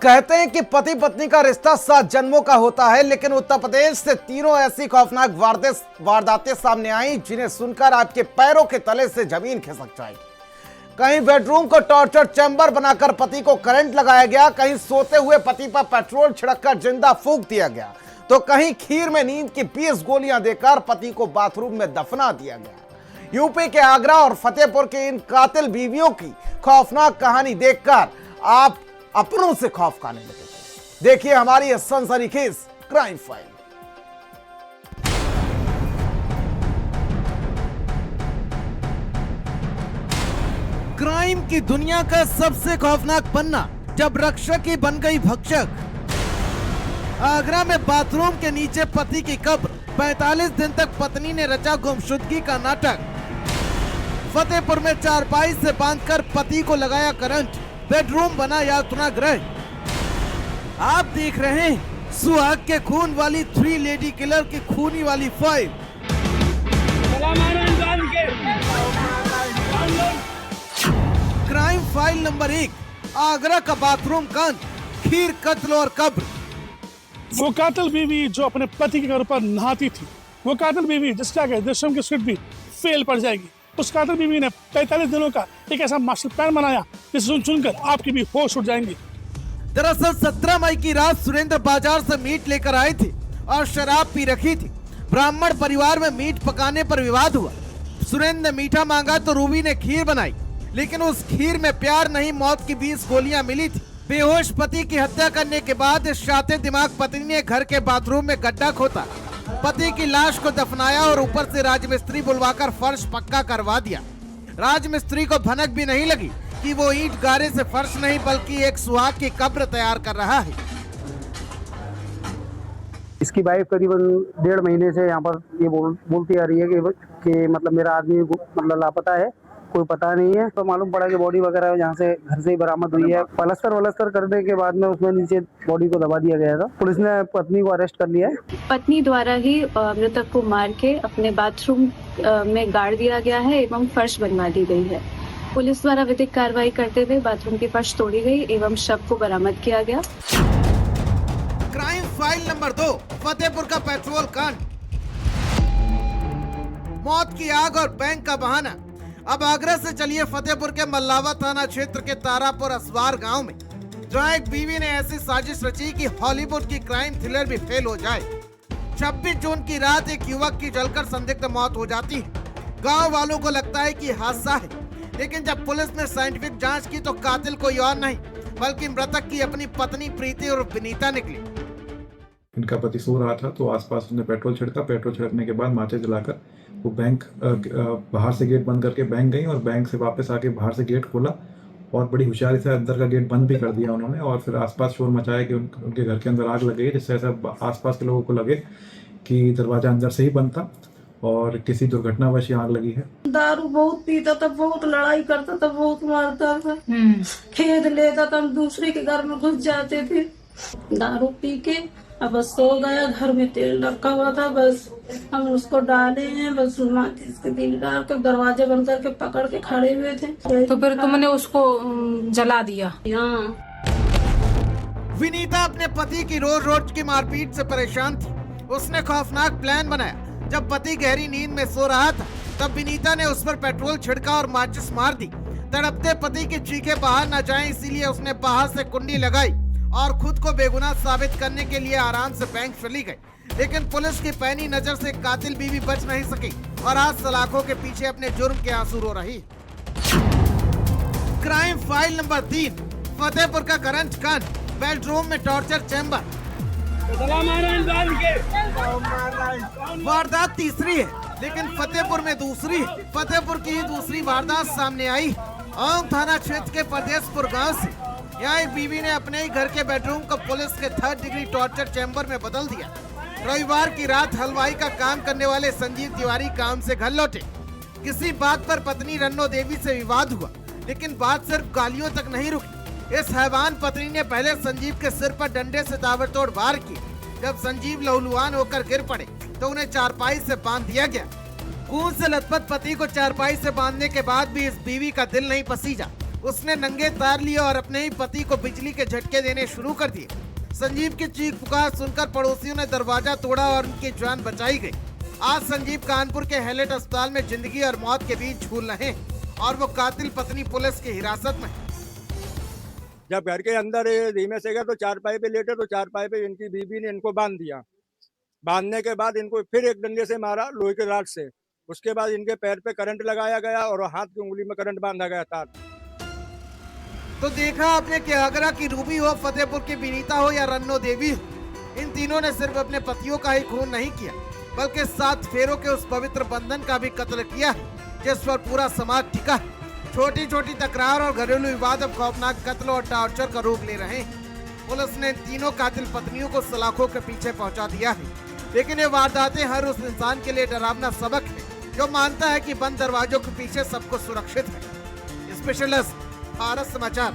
कहते हैं कि पति पत्नी का रिश्ता 7 जन्मों का होता है, लेकिन उत्तर प्रदेश से तीनों ऐसी खौफनाक वारदातें सामने आई जिन्हें सुनकर आपके पैरों के तले से जमीन खिसक जाएगी। कहीं बेडरूम को टॉर्चर चैम्बर बनाकर पति को करंट लगाया गया, कहीं सोते हुए पति पर पेट्रोल छिड़ककर जिंदा फूंक दिया गया, तो कहीं खीर में नींद की 20 गोलियां देकर पति को बाथरूम में दफना दिया गया। यूपी के आगरा और फतेहपुर के इन कातिल बीवियों की खौफनाक कहानी देखकर आप अपनों से खौफ खाने लगे। देखिए हमारी यह सनसनीखेज क्राइम फाइल। क्राइम की दुनिया का सबसे खौफनाक पन्ना, जब रक्षक ही बन गई भक्षक। आगरा में बाथरूम के नीचे पति की कब्र, 45 दिन तक पत्नी ने रचा गुमशुदगी का नाटक। फतेहपुर में चारपाई से बांधकर पति को लगाया करंट, बेडरूम बना यातना गृह। आप देख रहे हैं सुहाग के खून वाली 3 लेडी किलर की खूनी वाली file. Crime file number 1, Agra का बाथरूम कांड, खीर, कत्ल और कब्र। वो कातिल बीवी जो अपने पति के घर पर नहाती थी, वो कातिल बीवी जिसके आगे दृश्यम की स्क्रिप्ट भी फेल पड़ जाएगी, उस कातिल बीवी ने 45 दिनों का एक ऐसा मास्टर प्लान बनाया जिसे सुनकर आपकी भी होश उड़ जाएंगे। दरअसल 17 मई की रात सुरेंद्र बाजार से मीट लेकर आए थे और शराब पी रखी थी। ब्राह्मण परिवार में मीट पकाने पर विवाद हुआ। सुरेंद्र ने मीठा मांगा तो रूबी ने खीर बनाई, लेकिन उस खीर में प्यार नहीं, मौत की 20 गोलियां मिली थी। बेहोश पति की हत्या करने के बाद शाते दिमाग पत्नी ने घर के बाथरूम में गड्ढा खोदा, पति की लाश को दफनाया और ऊपर से राजमिस्त्री बुलवाकर फर्श पक्का करवा दिया। राजमिस्त्री को भनक भी नहीं लगी कि वो ईंट गारे से फर्श नहीं बल्कि एक सुहाग की कब्र तैयार कर रहा है। इसकी वाइफ करीबन 1.5 महीने से यहाँ पर ये बोलती आ रही है कि मतलब मेरा आदमी मतलब लापता है, कोई पता नहीं है। तो मालूम पड़ा कि बॉडी वगैरह जहाँ से घर से ही बरामद हुई है। पलस्तर करने के बाद में उसमें नीचे बॉडी को दबा दिया गया था। पुलिस ने पत्नी को अरेस्ट कर लिया है। पत्नी द्वारा ही मृतक को मार के अपने बाथरूम में गाड़ दिया गया है एवं फर्श बनवा दी गई है। पुलिस द्वारा विधिक कार्रवाई करते हुए बाथरूम की फर्श तोड़ी गई एवं शव को बरामद किया गया। क्राइम फाइल नंबर 2, फतेहपुर का पेट्रोल कांड, मौत की आग और बैंक का बहाना। अब आगरा से चलिए फतेहपुर के मल्लावा थाना क्षेत्र के तारापुर असवार गांव में, जहां एक बीवी ने ऐसी साजिश रची कि हॉलीवुड की क्राइम थ्रिलर भी फेल हो जाए। 26 जून की रात एक युवक की जलकर संदिग्ध मौत हो जाती है। गांव वालों को लगता है कि हादसा है, लेकिन जब पुलिस ने साइंटिफिक जांच की तो कातिल कोई और नहीं बल्कि मृतक की अपनी पत्नी प्रीति और विनीता निकली। इनका पति सो रहा था तो आसपास उसने पेट्रोल छिड़का। पेट्रोल छिड़कने के बाद माचिस जलाकर वो बैंक बाहर से गेट बंद करके बैंक गई और बैंक से वापस आके बाहर से गेट खोला और बड़ी होशियारी से अंदर का गेट बंद भी कर दिया उन्होंने। और फिर आसपास शोर मचाया कि उनके घर के अंदर आग लग गई, जिससे ऐसा आसपास के लोगों को लगे कि दरवाजा अंदर से ही बंद था और किसी दुर्घटनावश आग लगी है। दारू बहुत पीता था, बहुत लड़ाई करता था, बहुत मारता था, खेद लेता था, हम दूसरे के घर में घुस जाते थे। दारू पी के अब बस सो गया, घर में तेल रखा हुआ था, बस हम उसको डाले हैं, बस इसके दिल डाल कर दरवाजे बंद करके पकड़ के खड़े हुए थे। तो फिर तुमने उसको जला दिया? हाँ। विनीता अपने पति की रोज की मारपीट से परेशान थी। उसने खौफनाक प्लान बनाया। जब पति गहरी नींद में सो रहा था तब विनीता ने उस पर पेट्रोल छिड़का और माचिस मार दी। तड़पते पति की चीखें बाहर न जाएं, इसीलिए उसने बाहर से कुंडी लगाई और खुद को बेगुनाह साबित करने के लिए आराम से बैंक चली गई। लेकिन पुलिस की पैनी नजर से कातिल बीवी बच नहीं सकी और आज सलाखों के पीछे अपने जुर्म के आंसू रो रही। क्राइम फाइल नंबर 3, फतेहपुर का करंट कांड, बेडरूम में टॉर्चर चैम्बर। वारदात तीसरी है, लेकिन फतेहपुर में दूसरी है। फतेहपुर की दूसरी वारदात सामने आई आम थाना क्षेत्र के परदेशपुर गांव से। यहाँ एक बीवी ने अपने ही घर के बेडरूम को पुलिस के 3rd डिग्री टॉर्चर चैम्बर में बदल दिया। रविवार की रात हलवाई का काम करने वाले संजीव तिवारी काम से घर लौटे। किसी बात पर पत्नी रन्नो देवी से विवाद हुआ, लेकिन बात सिर्फ गालियों तक नहीं रुकी। इस हैवान पत्नी ने पहले संजीव के सिर पर डंडे से ताबड़तोड़ वार किए। जब संजीव लहूलुहान होकर गिर पड़े तो उन्हें चारपाई से बांध दिया गया। खून से लथपथ पति को चारपाई से बांधने के बाद भी इस बीवी का दिल नहीं पसीजा। उसने नंगे तार लिए और अपने ही पति को बिजली के झटके देने शुरू कर दिए। संजीव की चीख पुकार सुनकर पड़ोसियों ने दरवाजा तोड़ा और उनकी जान बचाई गई। आज संजीव कानपुर के हैलेट अस्पताल में जिंदगी और मौत के बीच झूल रहे हैं और वो कातिल पत्नी पुलिस की हिरासत में है। जब घर के अंदर ये धीमे से गए तो चारपाई पे लेटे तो चारपाई पे इनकी बीवी ने इनको बांध दिया। बांधने के बाद इनको फिर एक डंडे से मारा लोहे के रॉड से। उसके बाद इनके पैर पे करंट लगाया गया और हाथ की उंगली में करंट बांधा गया तार। तो देखा आपने कि आगरा की रूबी हो, फतेहपुर की विनीता हो या रन्नो देवी हो, इन तीनों ने सिर्फ अपने पतियों का ही खून नहीं किया बल्कि 7 फेरों के उस पवित्र बंधन का भी कत्ल किया है जिस पर पूरा समाज टिका है। छोटी छोटी तकरार और घरेलू विवाद अब खौफनाक कत्ल और टॉर्चर का रूप ले रहे हैं। पुलिस ने तीनों कातिल पत्नियों को सलाखों के पीछे पहुंचा दिया है, लेकिन ये वारदातें हर उस इंसान के लिए डरावना सबक है जो मानता है कि बंद दरवाजों के पीछे सब कुछ सुरक्षित है। स्पेशलिस्ट भारत समाचार।